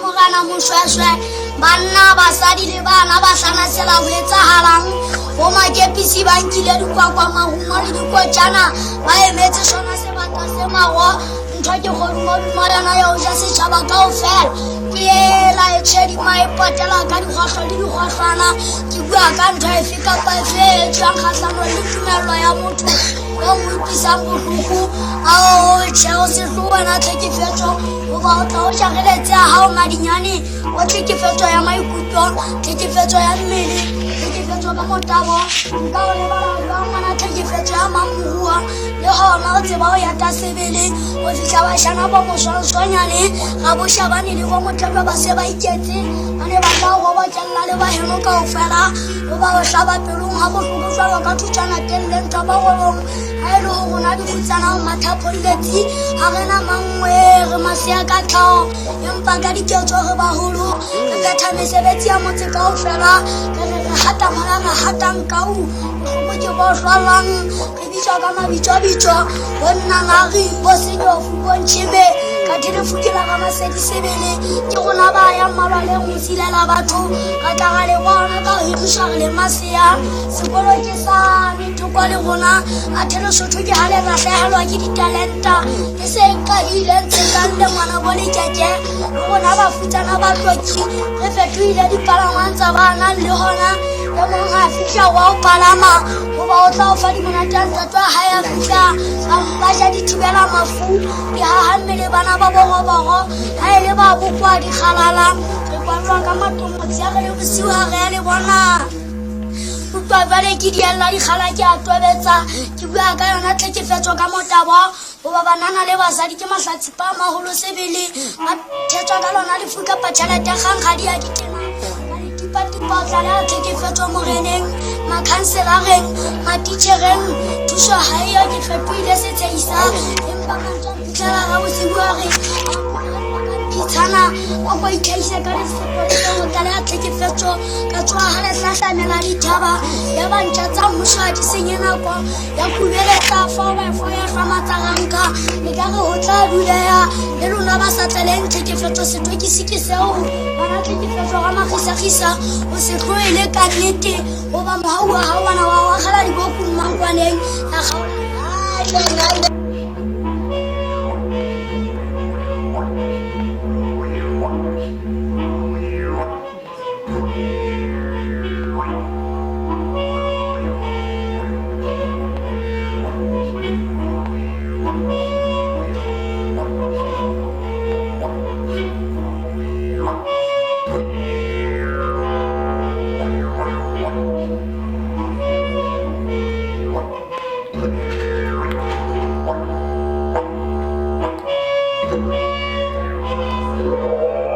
Morana Moshweshwe, Banna Basadi le bana ba hlanasela ho etsahalang bo makepisi ba nkile dikwakwa mahuma le dikotjana ba emetse sona sebaka se maro ntho ke kgodumodumo yana ya ho ja setjhaba kaofela ke ela e tshedi maepotela ka dikgohlo le dikgohlwana ke bua ka ntho efe kapa efe e tswang kgahlano le tumello ya motho yo mo utlwisang bohloko ao tjheo sehloho na tlhekefetso hoba o tla o jareletse ya hao madinyane o tlhekefetso ya maikutlo tlhekefetso ya mmele tlhekefetso ka motabo nka o lebala jwang ngwana tlhekefetso ya mamoruo le hona o tseba o yata sebele o fihla bashana ba moswaswanyane ga bo shabane le bo motlebe ba se ba iketse ba ne ba tla go botjella le baheno kaofela o ba o hlaba pelong ha bohloko jwalo ka thutjana teng le ntho ba golong ha e le ho rona dikgutsana o mathapolletsi ha rena mangwe re masea ka tlhaho empa ka diketso re baholo re phetha mesebetsi ya motse kaofela re hata mola re hatang kau bohloko ke bo hlwalang re bitswa ka mabitswabitswa bo nnangari bo senyofu bo ntjhebe ka telefukela ka masedisebele ke rona ba ya mmalwa le go silela batho ka tla ga le bona ka ho hirisa re le masea sekolo ke sa thoko le rona a Lesotho ke ha le rahlehelwa ke ditalenta e se nkahile ntse kang le ngwana bo lekeke rona bafutsana ba tlotsi re fetohile dipalangwang tsa bana le hona e mong a fihla wa o palama hoba o tla o fa dimonate ntatwa ha ya fihla ba ja dithibela mafu di hahammele bana ba boroboro ha e le ba bokwa dikgalala re kwallwa ka matomotsi a re le bosiu ha re ya le bona utlwa jwale ke diella dikgala ke a tobetsa ke bua ka yona tlhekefetso ka motabo hoba banana le basadi ke mahlatsipa a maholo sebele ba thetswa ka lona lefu kapa tjhelete kgangkgadi ya ditena ba ditipatipa o tla le a tlhekefetso moreneng makhanselareng matitjhereng thuso ha eyo ke fetohile setshehisa empa ka ntho mphitlhela ga bosibu a re tshana o go itlhaisa ka lesepolesa go tla le a tlhekefetso ka tswa ha le hlahlamela dithaba ya bantša tsa mmuso a di senye nako ya kubeletsa fo ya hlwamatsaganka le ka re go tla duleya le lona ba sa tleleng tlhekefetso setokisi ke seo bana tlhekefetso ga magisagisa go se tloele ka nnete goba mohau wa gao bana wa wagela dibokong mankwaneng ya gaola Thank you.